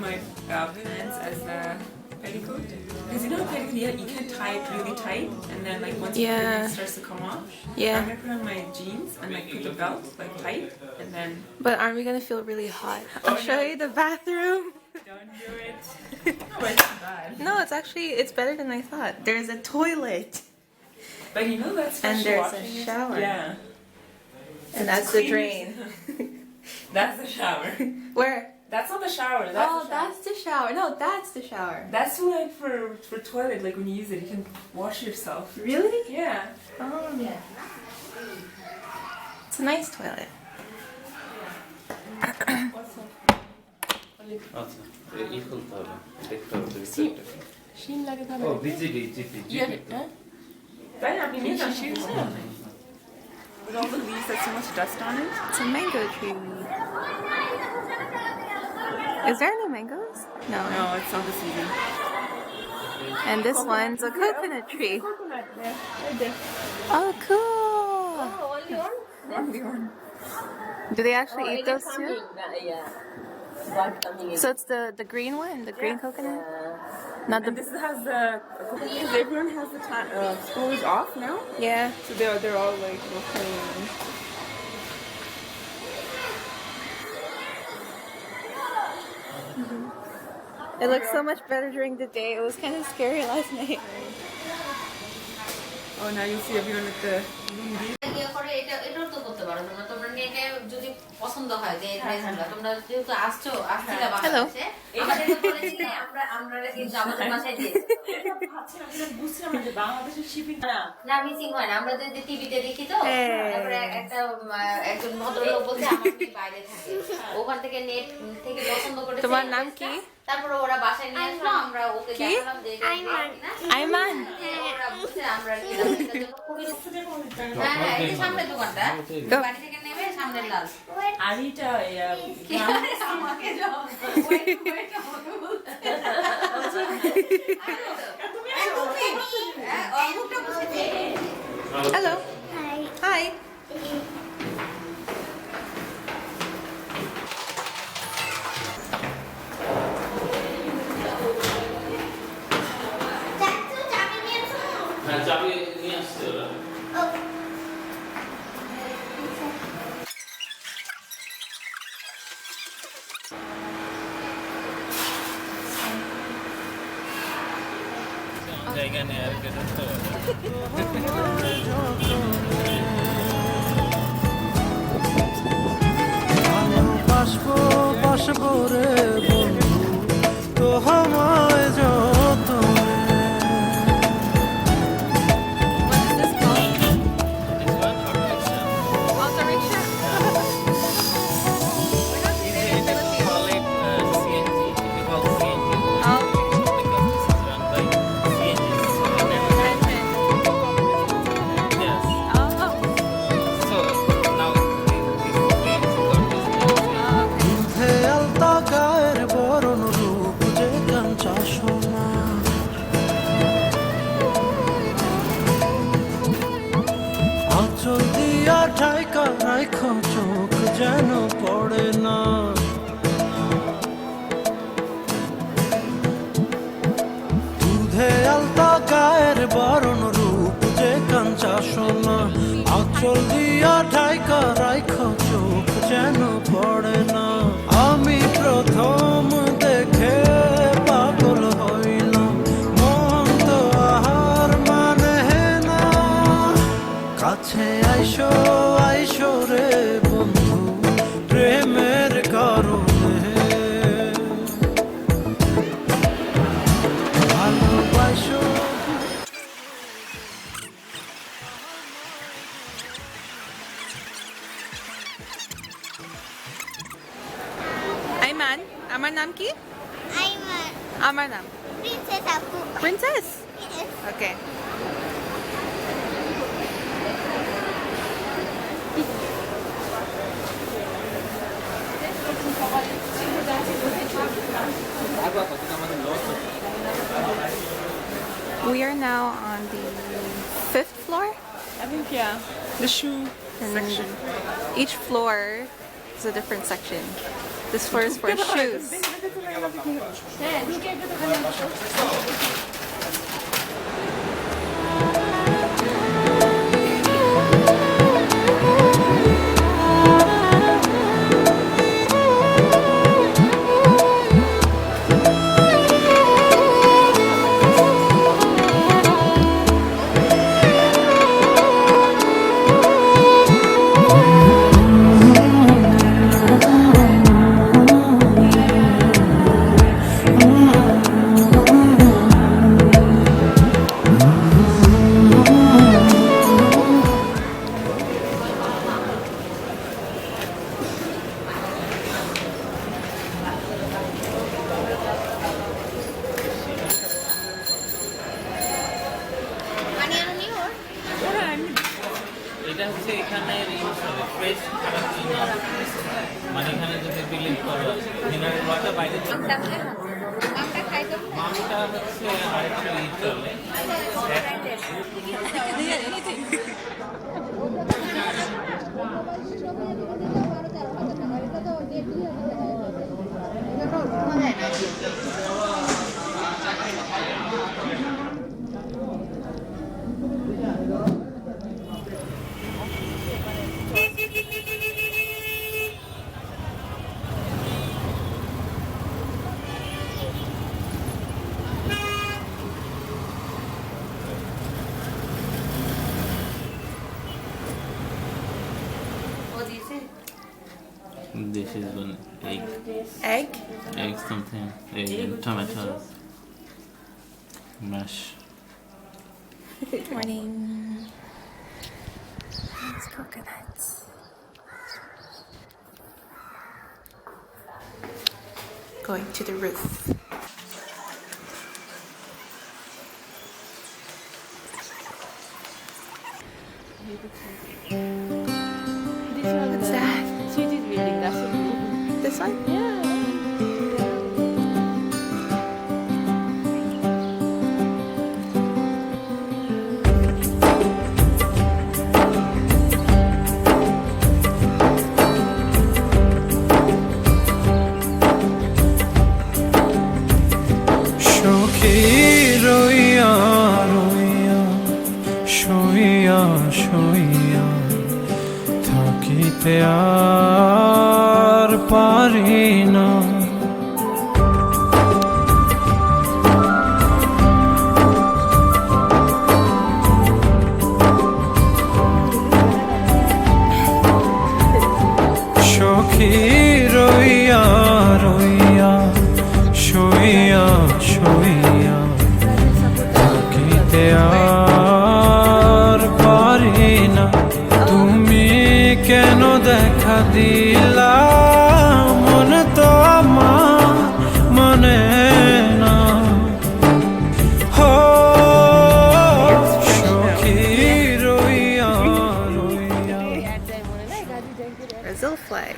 my pants as a petticoat. Because you know petticoat, you can tie it really tight, and then like once it starts to come off. Yeah. I'm gonna put on my jeans and like put the belt like tight, and then. But aren't we gonna feel really hot? I'll show you the bathroom. Don't do it. No, it's not bad. No, it's better than I thought. There's a toilet. But you know that's for And there's a washing. shower. Yeah. And that's the drain. That's the shower. Where? That's not the shower. That's Oh, the shower. that's the shower. No, that's the shower. That's like for toilet. Like when you use it, you can wash yourself. Really? Yeah. Oh, yeah. It's a nice toilet. আচ্ছা এই খুলতে হবে দেখতে হবে Sheen like a ও GP Then I've been using shoes. With all the leaves, there's so much dust on it. It's a mango tree. Is there any mangoes? No. No, it's not the season. And this one's a coconut tree. Coconut, yeah, right there. Oh, cool. Only one. Do they actually eat those too? Yeah. So it's the green one, the green coconut? Not the... And this has the because everyone has the time. School is off now, Yeah. so they're all like playing. It looks so much better during the day. It was kind of scary last night. Oh, now you see everyone with the lungi. ইয়ে করে এটাও তো করতে পারো তোমরা তোমরা নেটে যদি পছন্দ হয় যে এই ড্রেসগুলো তোমরা যেহেতু আসছিলা বাংলাদেশে আমাদেরকে বলেছিলে আমরা কিন্তু আমাদের বাসায় দিয়েছি বুঝছিলাম যে বাংলাদেশের শিপিং না মিসিং হয় না আমরা যে টিভিতে দেখি তো তারপরে একজন ভদ্রলোক বলছে আমার কি বাইরে থাকে ওখান থেকে নেট থেকে পছন্দ করেছে তোমার নাম কি? তারপরে ওরা বাসায় নিয়ে আসলো আমরা ওকে দেখালাম যে আইমান। ওরা বুঝছে আমরা কিনলাম এটার জন্য খুবই হ্যাঁ এই সামনে দোকানটা বাড়ি থেকে নেমে সামনে লাল আরিটা আমাকে যাও Hello. Hi. হ্যাঁ চাবি নিয়ে আসছে ওরা জায়গা নেই আর কি ধরতে বাসবো রে বন্ধু তো আমায় যত চোখ যেন পড়ে না দুধে আলতা গায়ের বরণ রূপ যে কাঞ্চা সোনা আঁচল দিয়া ঢাইকা রাইখ চোখ যেন পড়ে না আমি প্রথম দেখে পাগল হইলাম মন তো আহার মানে না কাছে আইসো আইসো রে বন্ধু প্রেমের কারণে ভালোবাসো আইমান, আমার নাম কি? Ayman. আমার নাম Princess aku. Princess. Yes. Okay. We are now on the 5th floor. I think yeah, the shoe And section. each floor is a different section. This for is for shoes. এটা হচ্ছে এখানে fresh খাবার জন্য মানে এখানে যদি believe করো mineral water বাইরে মামটা হচ্ছে আরেকটু ই চলে This is an egg. Egg? Egg something. Egg and tomatoes. Mash. Good morning. It's coconuts. Going to the roof. What's that? This one? সখী রইয়া রইয়া শুইয়া শুইয়া থাকিতে আর পারি না সখী রইয়া রইয়া শুইয়া শুইয়া থাকিতে আর পারি না তুমি কেন দেখা দিলা মন তো আমার মানে না হো সখী রইয়া রইয়া Brazil flag.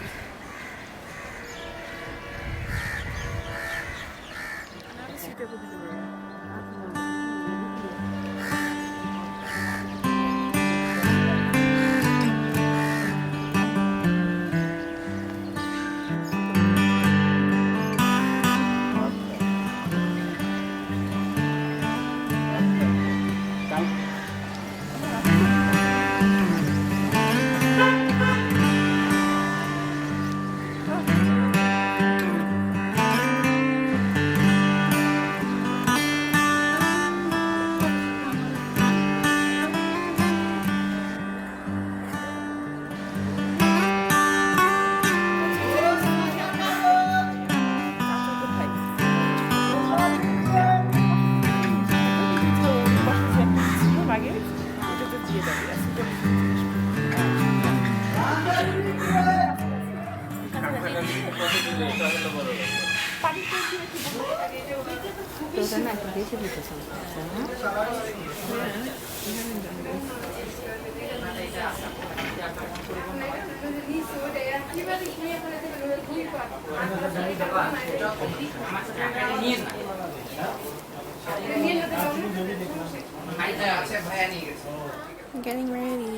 I'm getting ready.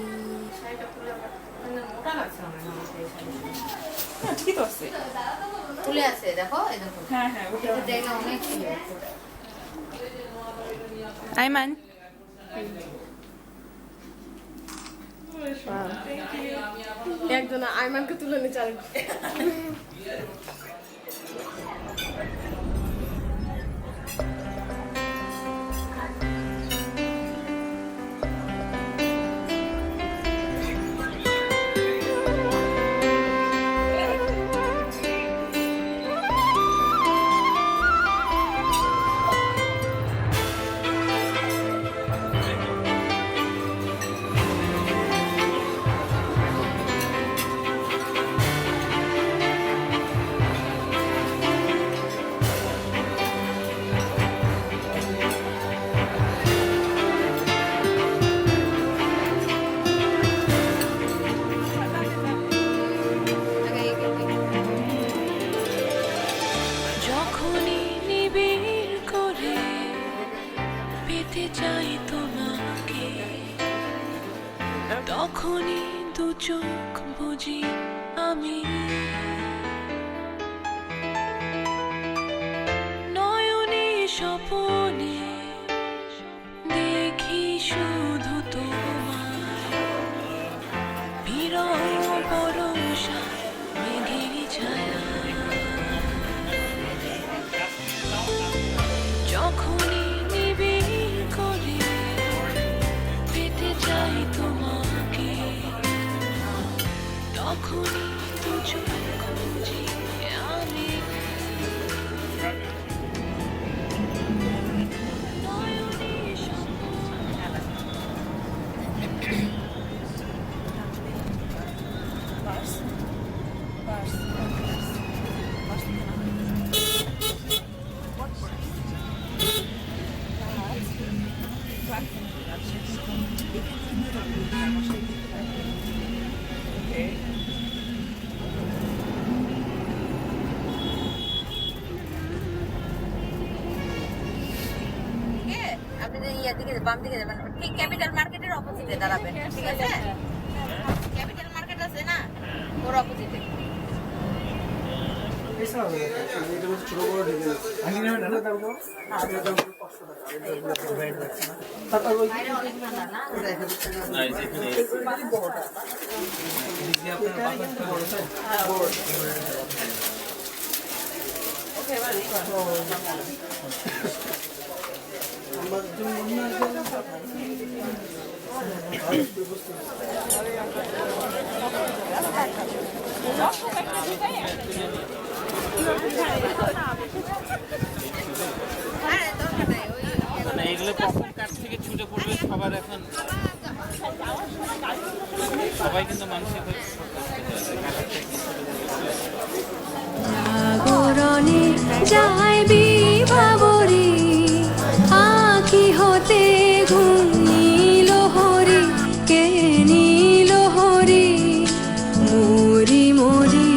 হ্যাঁ ঠিকই তো আছে। খুলে আছে দেখো, এই দেখো হ্যাঁ হ্যাঁ ওটা এটা জায়গা অনেক ছিল। আইমান একজন আইমানকে তুলে নিচ্ছে আর যখনই নিবিড় করে পেতে চাই তোমাকে, তখনই দু চোখ বুঝি আমি, নয়নে স্বপনে দেখি শুধু তোমায়, বিরহ ভরসা মেঘের ছায়া। যখনই নিবিড় করে পেতে চাই তোমাকে, তখনই দু চোখ বুঝি আমি, নয়নে আপনি যে ইয়ার দিকে বাম দিকে যাবেন, ঠিক ক্যাপিটাল মার্কেটের অপোজিটে দাঁড়াবেন, ঠিক আছে? ক্যাপিটাল মার্কেট আছে না, ওর অপোজিটে। বাইরে অনেক ঠান্ডা না? না, এই যেখানে হ্যাঁ, দরকার নাই, ওই মানে এগুলো কখন কাছ থেকে ছুটে পড়বে সবার এখন, সবাই কিন্তু মানসিক জাগরণে যায় বিভাবরী, আঁখি হতে ঘুম নীল হরি, কে নীল হরি মরি মরি।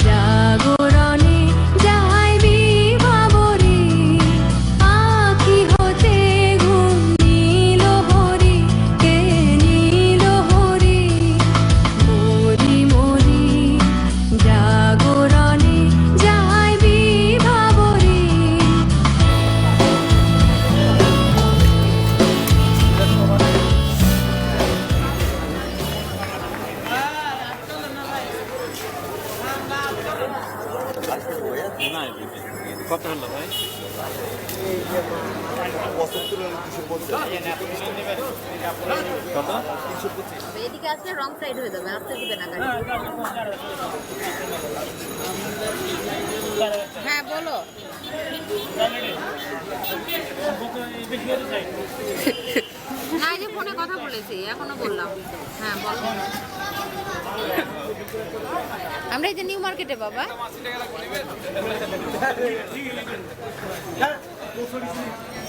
জাগরণে যায় বিভাবরী, আঁখি হতে ঘুম নীল হরি, কে নীল হরি মরি মরি। জাগরণে যায় বিভাবরী, কত হলো ভাই? কত? এদিকে আসলে রং সাইড হয়ে যাবে, আসতে দিবে না গাড়ি। হ্যাঁ বলো। না, এই যে ফোনে কথা বলেছি, এখনো বললাম। হ্যাঁ বলো। আমরা এই যে নিউ মার্কেটে বাবা।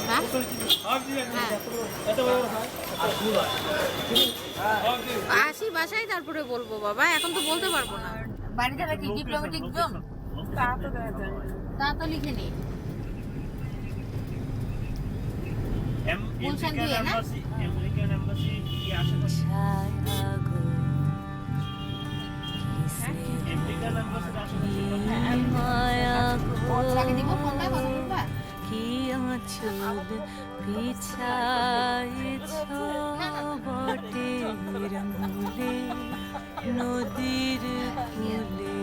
হ্যাঁ আসি বাসায় তারপরে বলবো বাবা, এখন তো বলতে পারবো না। বাড়িতে কি ডিপ্লোমেটিক জোন তা তো লিখে নি। গুলশান দিয়ে না? মায়া আগে দিব ফোনটা কথা বলবা কি আঁচল বিছাইছ বটের মূলে নদীর কূলে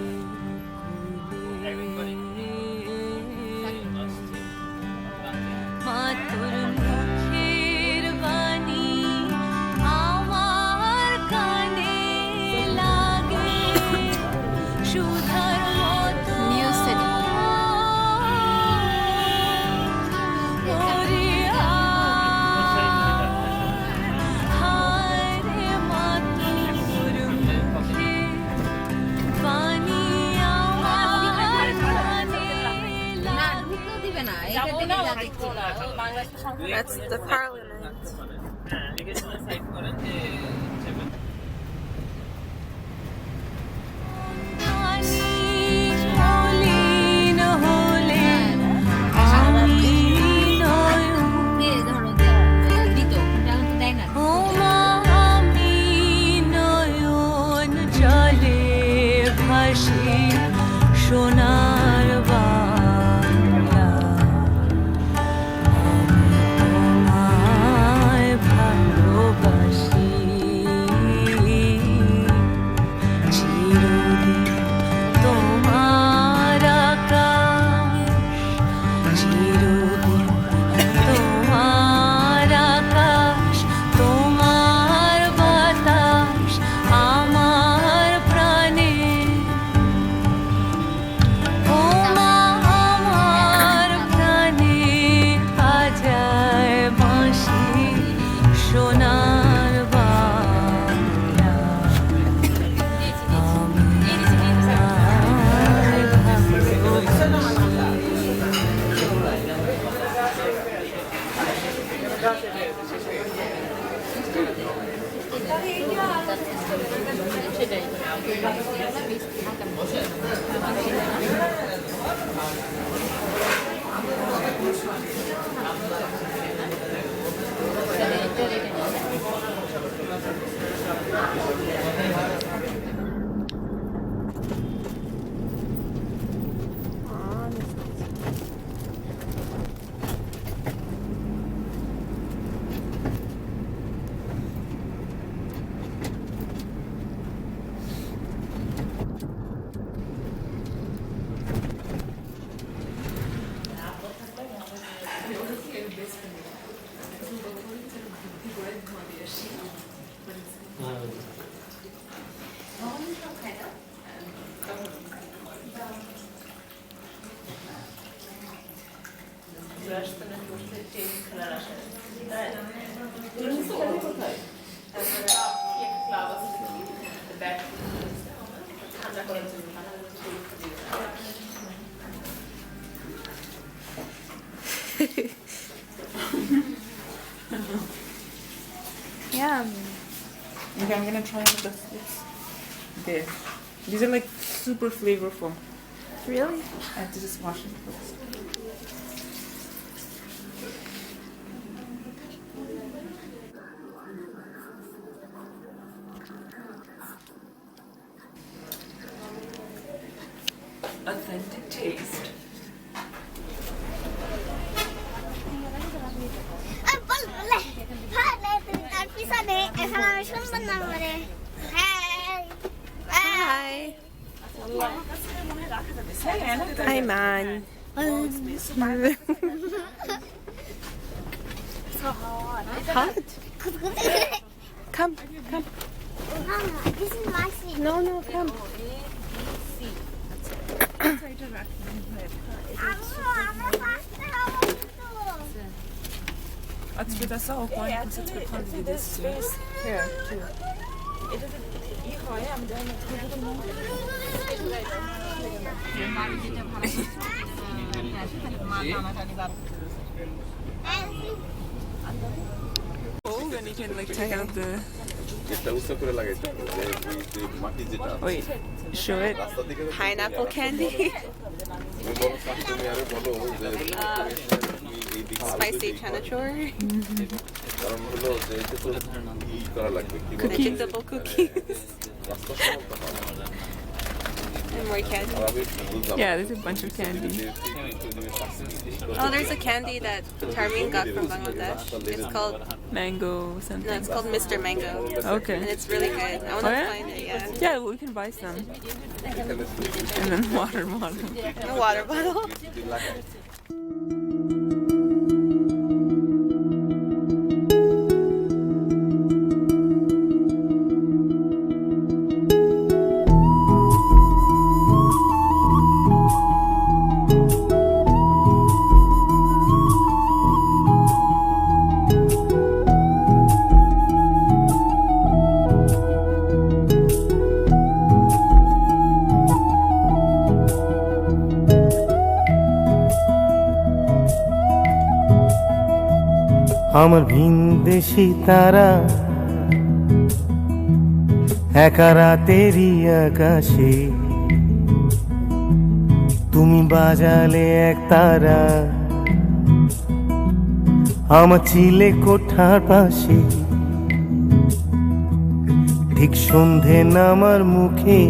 মা তোর মুখের বাণী আমার কানে লাগে সুধার মতো না ঢুকতেও দিবে না এটা দেখে যা দেখছি That's the parliament. সাইড করেন যে ধরো দিত এটা তো দেয় না সোনার বাংলা তোমায় ভালোবাসি চিরদিন তোমার আকাশ চিরদিন তোমার আকাশ তোমার বাতাস আমার প্রাণে ও মা আমার প্রাণে বাজায় বাঁশি সোনার Bangla Yeah. Okay, I'm gonna try this. There. These are like super flavorful. Really? I have to just wash it first. Authentic taste. Hi. Hi, man. Hot? Come. This is my seat. No, come. Att sluta saka och inte sätta på det där stress. Här, too. Oh, and you can like take out the. Wait, show it. Pineapple candy. Spicy chanachor. Vegetable cookies. And more candy. Yeah, there's a bunch of candy. Oh, there's a candy that Tarmin got from Bangladesh. It's called Mango something. no, it's called Mr. Mango. And Okay. it's really good. I want Oh, to yeah? find it. Yeah. Yeah, we can buy some. And then water bottle. A water bottle. আমার ভিনদেশি তারা একা রাতেরই আকাশে তুমি বাজালে এক তারা আমার চিলে কোঠার পাশে ঠিক সন্ধে নামার মুখে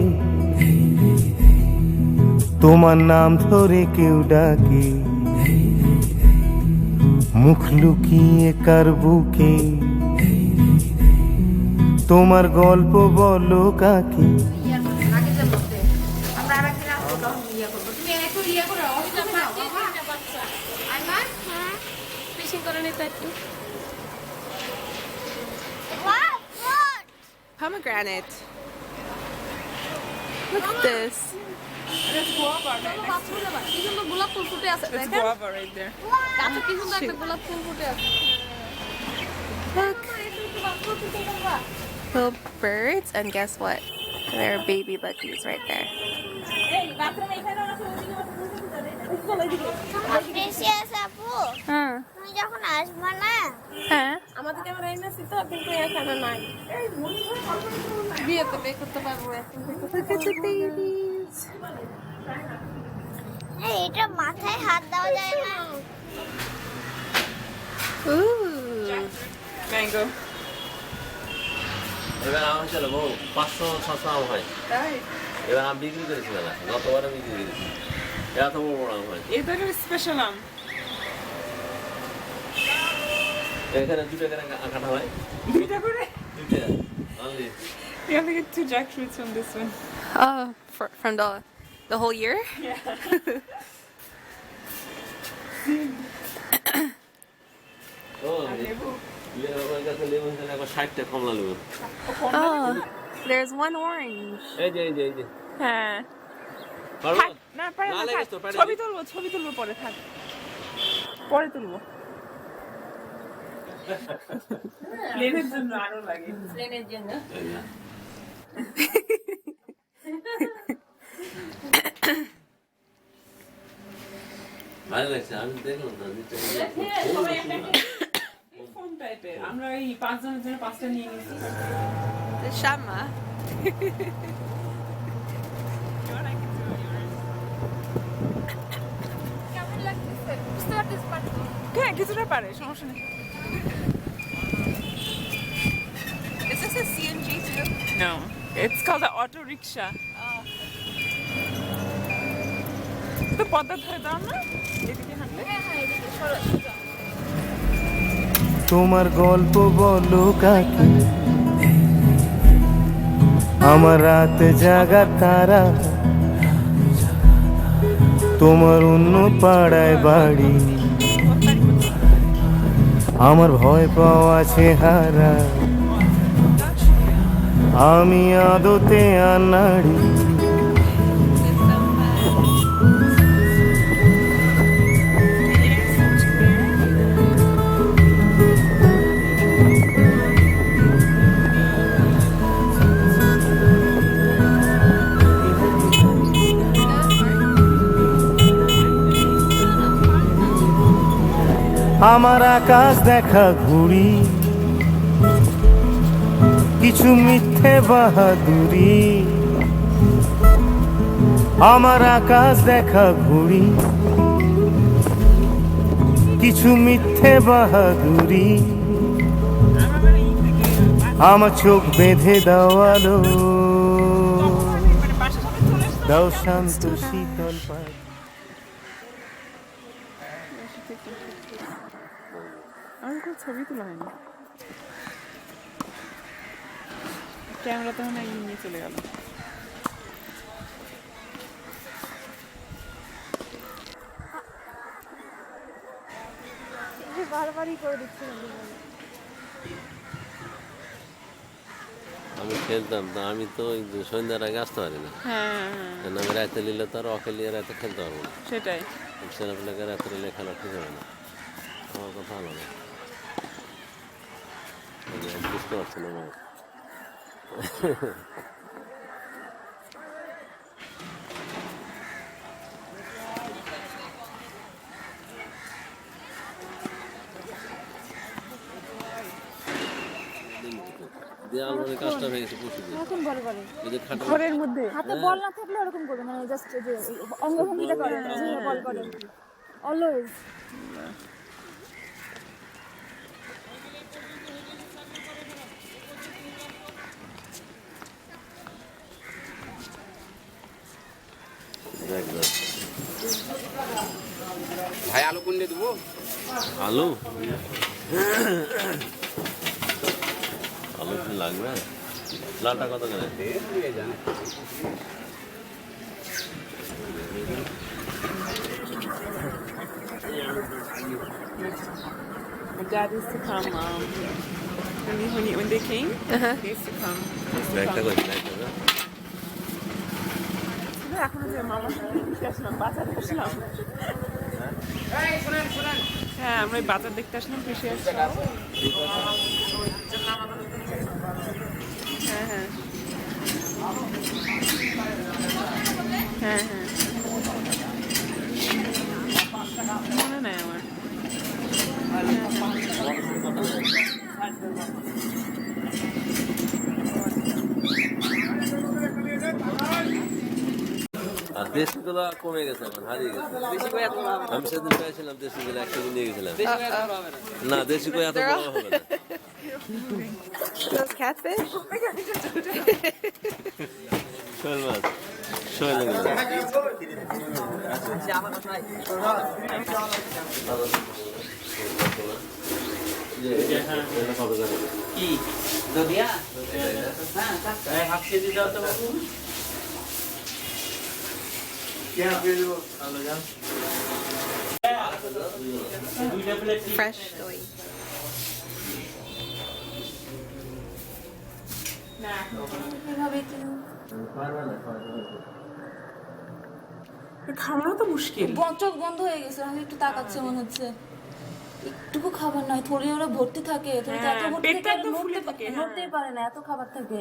তোমার নাম ধরে কেউ ডাকে মুখ লুকিয়ে কার বুকে তোমার গল্প বলো কাকে আমরা আরেকদিন আসবো তখন ইয়ে করবো তুমি একটু ইয়ে করে অসুবিধা না আইমান Fishing করে নিতে একটু। What? What? Pomegranate. Look at this. There's guava কি সুন্দর গোলাপ ফুল ফুটে আছে There's দেখেন guava right there. গাছে কি সুন্দর একটা গোলাপ ফুল ফুটে আছে Look. Little birds, and guess what? There are baby buckies right there. Precious আপু Huh? তুমি যখন আসবে না Huh? আমাদেরকে আমরা এনেছি তো কিন্তু এখানে নাই বিয়েতে বের করতে পারবো এখন Look at the babies. এই এটা মাথায় হাত দেওয়া যায় না Ooh. Mango. এবার আম হয়েছিল বউ 500-600 আম হয় এবার আম বিক্রি করেছি মেলা গতবারও বিক্রি করেছি এত বড় বড় আম হয় It's a special one. এখানে 2 টাকা কাটা হয় Duita kore. 2 টাকা only We have to get 2 jackfruits from this one. Oh, from the whole year? Yeah. ও আমার কাছে লেবু আছে না 60 টা কমলা লেবু Oh, there's one orange. এই যে হ্যাঁ পারবো না পারে না না লেগে থাক। তো পারে ছবি তুলবো পরে থাক পরে তুলবো প্লেনের জন্য আরো লাগে প্লেনের জন্য ভালো লাগছে আমি দেখলাম তো ফোন টাইপের আমরা এই 5 জনের জন্য 5টা নিয়ে নিয়েছি The shama. হ্যাঁ কিছুটা পারে সমস্যা নেই Is this a CNG too? No, it's called an auto rickshaw. তো পদ্মা ধরে দাও না এদিকে হাঁটলে তোমার গল্প বলো কাকে আমার রাত জাগা তারা তোমার অন্য পাড়ায় বাড়ি আমার ভয় পাওয়া চেহারা আমি আদতে আনাড়ি আমার আকাশ দেখা ঘুড়ি কিছু মিথ্যে বাহাদুরি আমার আকাশ দেখা ঘুড়ি কিছু মিথ্যে বাহাদুরি আমার চোখ বেঁধে দেওয়ালো বাসার সাথে চলে দাও শান্ত শীতল পায় আমার কোনো ছবি তোলা হয়নি ক্যামেরা তো মনে হয় নিয়ে চলে গেল বারবারই করে দিচ্ছি আমি খেলতাম তা আমি তো ওই সন্ধ্যার আগে আসতে পারি না কারণ আমি রাতে নিলে তো আর অকেলিয়ে রাতে খেলতে পারবো না সেটাই ছেলেপেলেকে রাতে নিলে খেলা ঠিক হবে না আমার কথা ভালো না বুঝতে পারছি না আমার দেয়াল মানে কাজটা হয়ে গেছে পশু এখন বলে দিয়ে ঘরের মধ্যে হাতে বল না থাকলে এরকম করে মানে জাস্ট যে অঙ্গভঙ্গিটা করে যে বল করে অলওয়েজ ভাই আলু কোনটা দেবো আলু আলু কি লাগবে লালটা কত করে My dad used to come when they came. They used to come. এখন যে মামার সাথে ঘুরতে আসলাম বাজারে আসলাম হ্যাঁ আমরা ওই বাজার দেখতে আসলাম কৃষি আসলাম হ্যাঁ হ্যাঁ হ্যাঁ হ্যাঁ মনে নাই আমার আর দেশিগুলো কমে গেছে এখন হারিয়ে গেছে আমি সেদিন পেয়েছিলাম দেশিগুলো 1 কেজি নিয়ে গেছিলাম না দেশিগুলো এত বড় হবে না Those catfish? শোল মাছ শোল কি দদিয়া হ্যাঁ হাফ কেজি দাও তো বাবু Fresh doi. খাওয়ানো তো মুশকিল চোখ বন্ধ হয়ে গেছে আমি একটু তাকাচ্ছে মনে হচ্ছে একটুকু খাবার নয় থরি ওরা ভর্তি থাকে থরি তো এত ভর্তি থাকে নড়তেই পারে না এত খাবার থাকে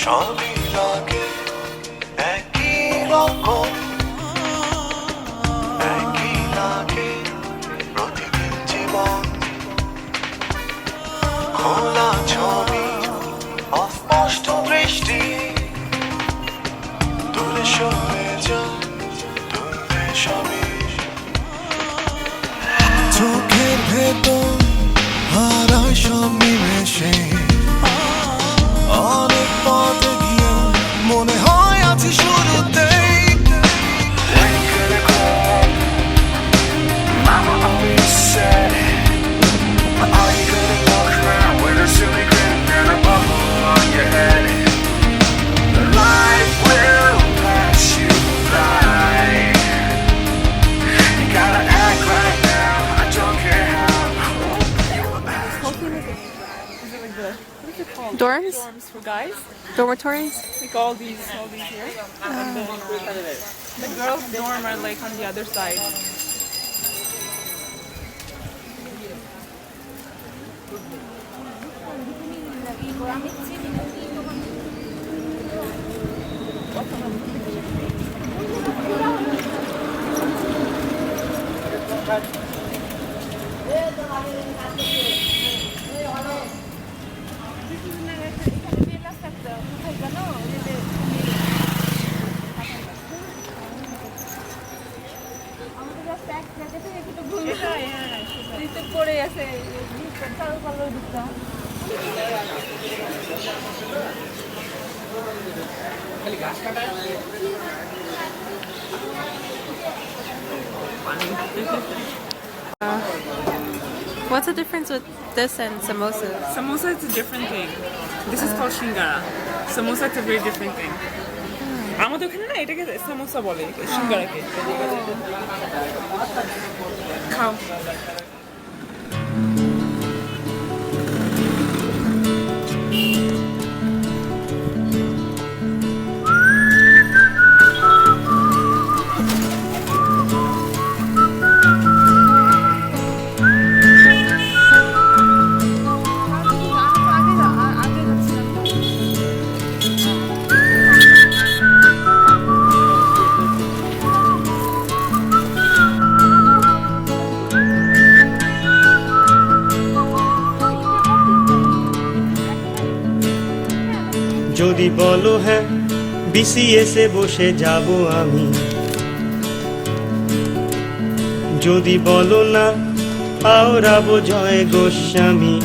সবই লাগে একই রকম একই লাগে প্রতিদিন জীবন খোলা ছবি অস্পষ্ট দৃষ্টি দূরে সরে যায় দূরে সবই চোখের ভেতর হারায় সব নিমেষে অনেক পথে গিয়ে মনে হয় আছি শুরুতেই Mama always said all you gotta walk around with a silly grin and a bubble on your head Life will pass you by Dorms? Dorms for guys. Dormitories? Like all these here. And then the girls' dorm are like on the other side. পড়ে আছে দিতাম What's the difference with this and samosas? Samosa is a different thing. This is called shingara. Samosa is a very different thing. আমাদের ওখানে না এটাকে সামোসা বলে সিঙ্গারাকে খাও যদি বলো হ্যাঁ বিসিএসে বসে যাব আমি, যদি বলো না আওড়াবো জয় গোস্বামী,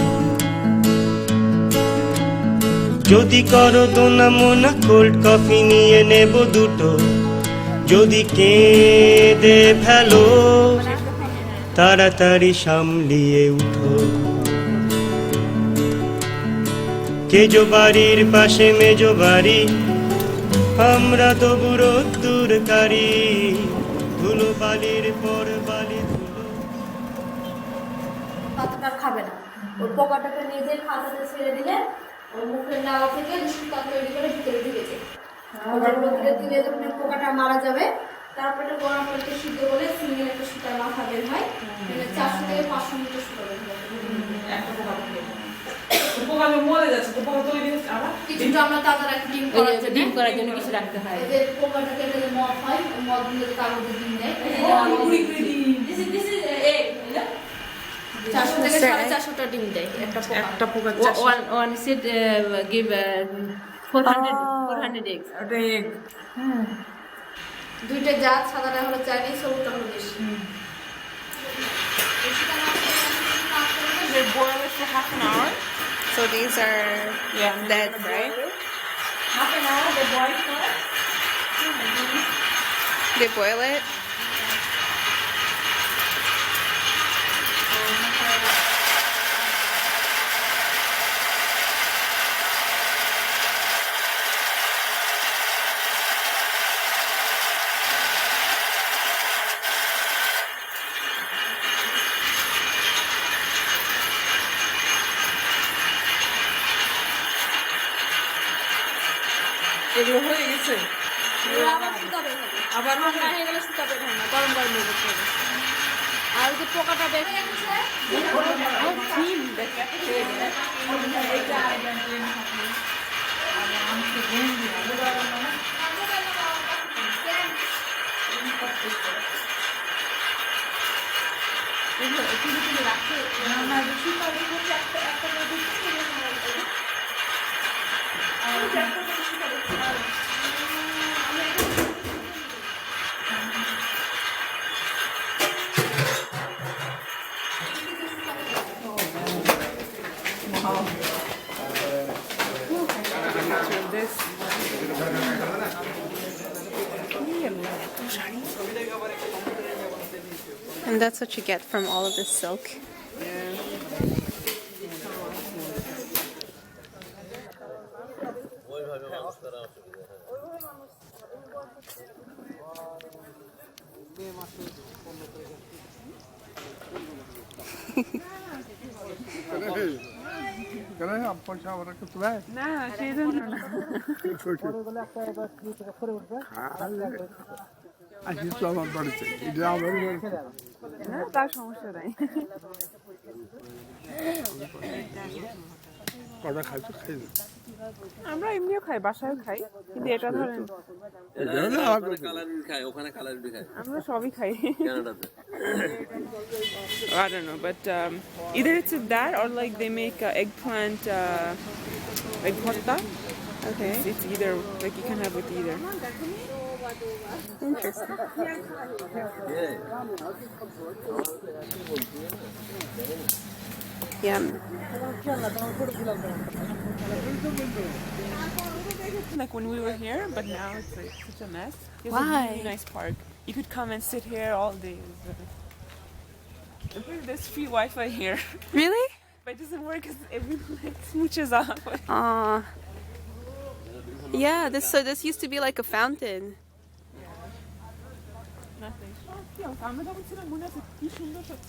যদি করো দোনা মোনা কোল্ড কফি নিয়ে নেব দুটো, যদি কেঁদে ফেলো তাড়াতাড়ি সামলিয়ে উঠো। কেজো বাড়ির পাশে মেজো বাড়ি, আমরা তো বুড়ো দূরকারী, ধুলো বালির পর বালি ধুলো। পাতাটা খাবে না, ওর পোকাটাকে নিজে খাতাতে ছেড়ে দিলে ওর মুখের নালা থেকে সুতা তৈরি করে ভিতরে ঢুকেছে। ওগুলো ধীরে ধীরে যখন পোকাটা মারা যাবে তারপরে গরম পানিতে সিদ্ধ করে সিঙ্গেল একটা সুতার মাথা বের হয়, 400 থেকে 500 মিটার সুতা বের হয় একটা পোকা থেকে। পোকাগুলো মরে যাচ্ছে, তো পোকা তৈরি হচ্ছে আবার কিছুটা আমরা তাদের একটা ডিম করার জন্য কিছু রাখতে হয়। এই যে পোকাটাকে যে মদ হয়, ওই মদ দিয়ে কাগজে ডিম দেয়। This is egg, 400 থেকে 450টা ডিম দেয় একটা পোকা। One seed give 400 eggs. ওটা এগ। দুইটা জাত, সাদাটা হলো চাইনিজ, সবুজটা হলো দেশি। They boil it for half an hour. So these are dead, right? Half an hour they boil for. They boil it? এগুলো হয়ে গেছে, আবার সুতা বের হবে, আবার ঠান্ডা হয়ে গেলে সুতা বের হয় না, গরম গরম হয়ে যাচ্ছে। আর যে পোকাটা বের হয়ে গেছে And that's what you get from all of this silk. পয়সা আমার কিছু দেয় না সেই জন্য না আসিস তো আমার বাড়িতে এটা আমার বাড়িতে না তার সমস্যা নাই কটা খাইছো খাই আমরা এমনিও খাই বাসায় খাই কিন্তু এটা ধরেন কালারিং খায় ওখানে কালারিং খায় আমরা সবই খাই কানাডাতে I don't know, but either it's that or like they make eggplant egg bhatta. Okay. It's either like you can have with either. Interesting. Yum. Like when we were here, but now it's like such a mess. It's Why? a really nice park. You could come and sit here all day. There's free Wi-Fi here. Really? But it doesn't work because everyone like smooches off. Aw. Yeah, this used to be like a fountain. Nothing. আমরা যখন ছিলাম মনে আছে কি সুন্দর সব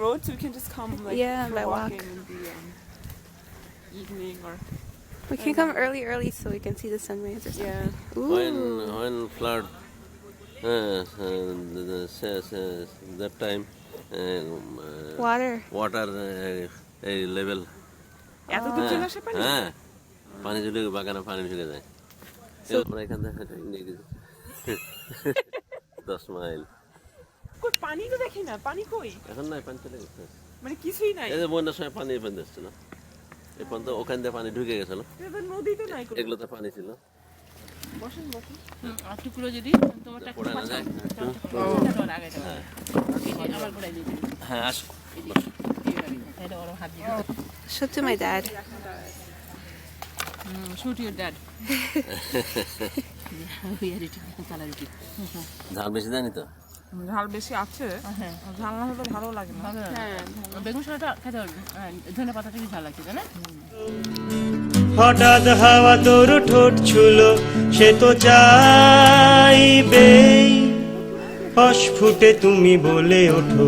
roads we can just come like Yeah, for by walk. walking in the evening or We can come early so we can see the sunrise or something. yeah. Ooh. when flood that time Water. water level এত দূর চলে আসে পানি হ্যাঁ পানি চলে বাগানে পানি ঢুকে যায় আমরা এখান থেকে নিয়ে গেছি 10 মাইল কই পানি তো দেখি না পানি কই এখন নাই পানি চলে গেছে মানে কিছুই নাই এই যে বন্যার সময় পানি এখান আসছে না এই পর্যন্ত ওখান দিয়ে পানি ঢুকে গেছিল এটা নদী তো নাই এগুলোতে পানি ছিল বসেন বসেন আর টুকরো যদি তোমারটা একটু পড়ে না পাশে যায় আগে আবার ঘুরাই দিই হ্যাঁ আসো এটা ওর হাত দিয়ে Show to my dad. shoot your dad we are it কালারিটি ঝাল বেশি জানি তো ঝাল বেশি আছে হ্যাঁ ঝাল না হলে ভালো লাগে না হ্যাঁ বেগুন শসাটা খেতে পারবে ধনে পাতাটা কি ঝাল লাগছে তাই না হঠাৎ হাওয়া তোর ঠোঁট ছুলো সে তো চাইবে অস্ফুটে তুমি বলে ওঠো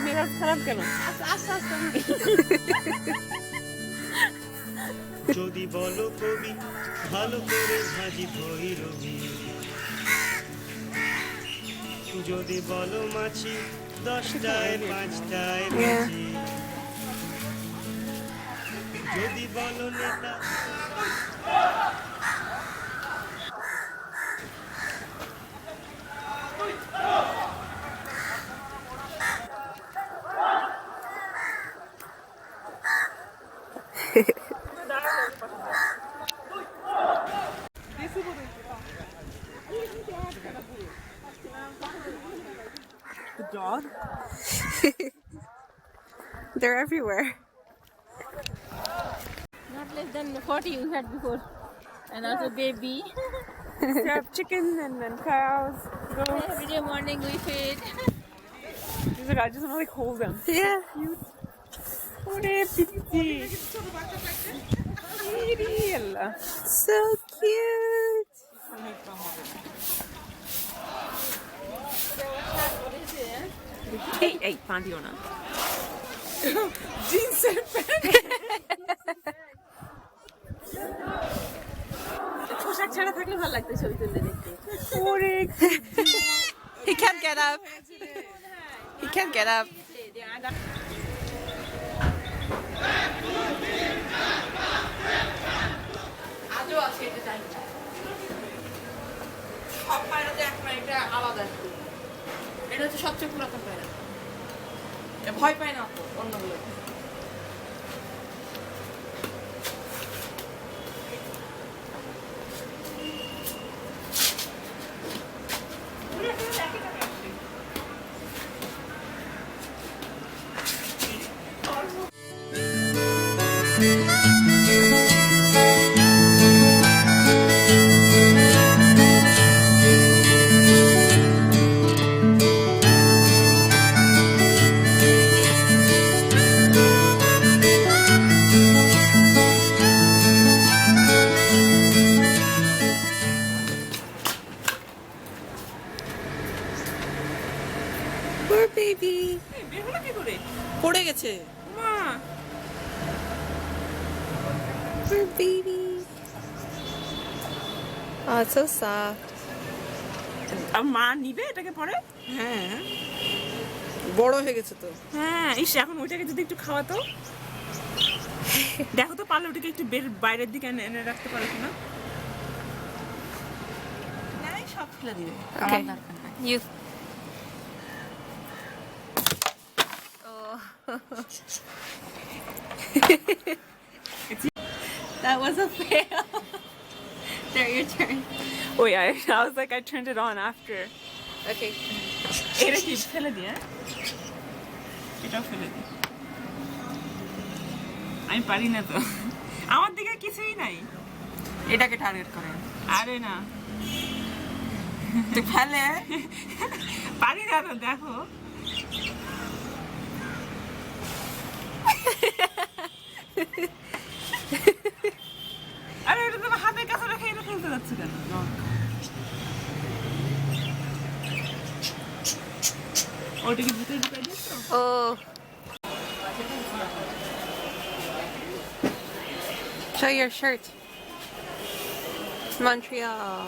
মেজাজ খারাপ কেন যদি বলো কবি ভালো করে ভাজি ভৈরবী যদি বলো মাছি 10টায় 5টায় বেশি যদি বলো নেতা The dog? They're everywhere. not less than 40 you had before and also baby We have chickens and then cows, goats. every day morning we feed He's like, I just want to like hold them. Yeah. Cute. Ore pitti. Iriella. So cute. Hey, hey, panty ona. Jeans and pants. পোশাক ছাড়া থাকলে ভালো লাগতো ছবি তুলতে দেখতে Ore. He can't get up. He can't get up. আজও আছে এটা জানি না সব পায়রাতে এখন এটা আলাদা এটা হচ্ছে সবচেয়ে পুরাতন পায়রা ভয় পায় না অন্যগুলো Poor baby. বের হলো কি করে? পড়ে গেছে। মা Poor baby. Oh, it's so soft. আর মা নিবে এটাকে পরে? হ্যাঁ বড় হয়ে গেছে তো। হ্যাঁ ইস এখন ওইটাকে যদি একটু খাওয়াতো। দেখো তো পারলে ওটাকে একটু বাইরের দিকে এনে রাখতে পারো কিনা? নাই সব ফেলে দিবে Okay. You. That was a fail. There, your turn. Oh yeah, I was like I turned it on after. Okay. এটা কি ফেলে দি হ্যাঁ? এটাও ফেলে দি। আমি পারি না তো। আমার দিকে কিছুই নাই। এটাকে টার্গেট করেন। আরে না। তুই ফেলে পারি না তো দেখো। আরে এটা তো হাতের কাছে রেখে এটা ফেলতে যাচ্ছে কেন? ওটাকে ভিতরে ঢুকাই দিচ্ছো? Oh. Show your shirt. Montreal.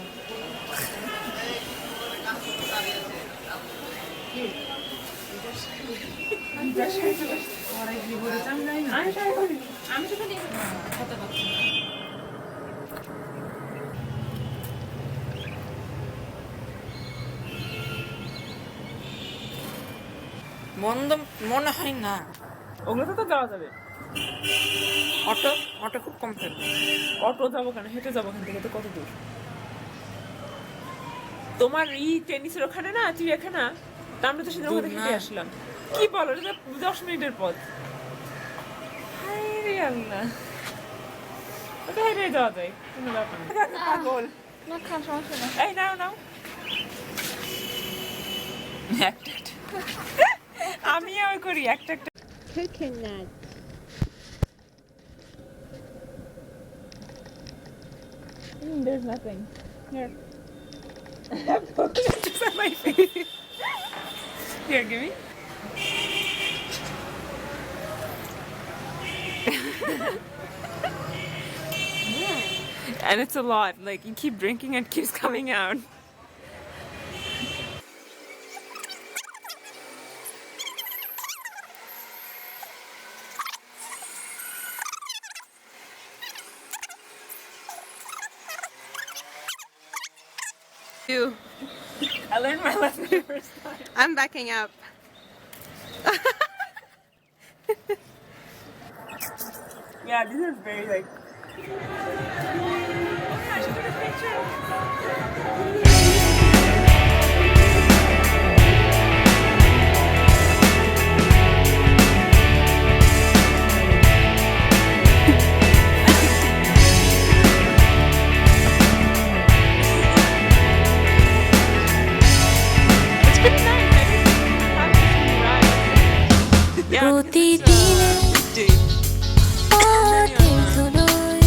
মন্দ মনে হয় না। ওগুলোতে তো যাওয়া যাবে। অটো অটো খুব কম থাকবে। অটো যাবো কেন? হেঁটে যাবো ওখান থেকে তো কত দূর? তোমার টেনিসের ওখানে না চিড়িয়াখানা, তা আমরা তো সেদিন ওখানে হেঁটে আসলাম। কি বলো এটা 10 মিনিটের পথ। হায় আল্লাহ, ওটা হেঁটে যাওয়া যায় কোনো ব্যাপার না। পাগল না খা সমস্যা না। এই নাও নাও একটা আমি ওই করি একটা একটা Coconut. There's nothing here. Just on my face. Here, give me. And it's a lot. Like you keep drinking and it keeps coming out. You. I learned my lesson the first time. I'm backing up. Yeah, this is very like. I should take a picture. প্রতিদিনে পথের ধুলোয়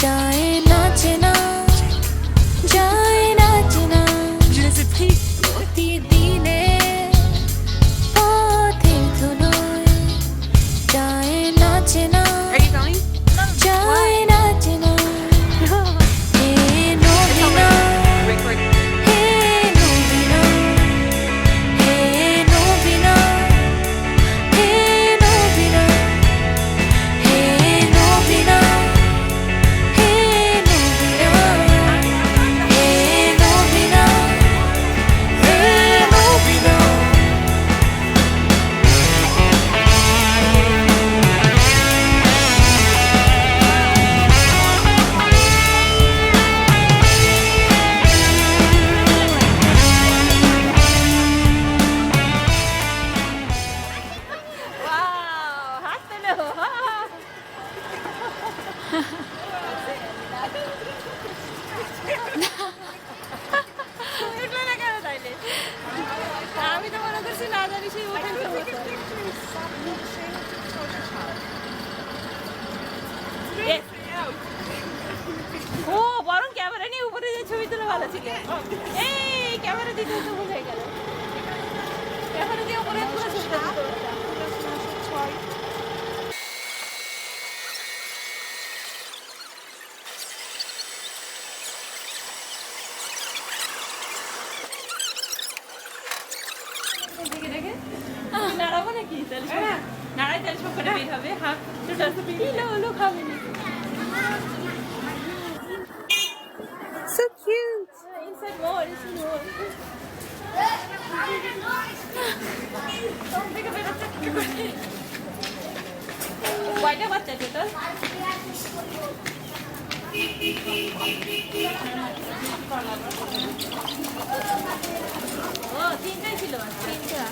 যায় নাচে না, যায় নাচে না। প্রতিদিনে পথের ধুলোয় যায় নাচে না, যায় নাচে না। হে নবীনা, হে নবীনা, হে নবীনা, হে নবীনা। কিছু না জানি সেই ওখান ও বরং ক্যামেরা নিয়ে উপরে যে ছবি তোলা ভালো ছিল এই ক্যামেরা দিতে তো বোঝাই গেল ক্যামেরা দিয়ে উপরে পুরো ছবি তোলা নাড়াবো নাকি তাহলে নাড়াই তাহলে সব করে বের হবে হাফ টোটাল তো বেরিয়ে হলো খাবে না So cute. Inside more, inside more. কয়টা বাচ্চা টোটাল ও তিনটাই ছিল তিনটা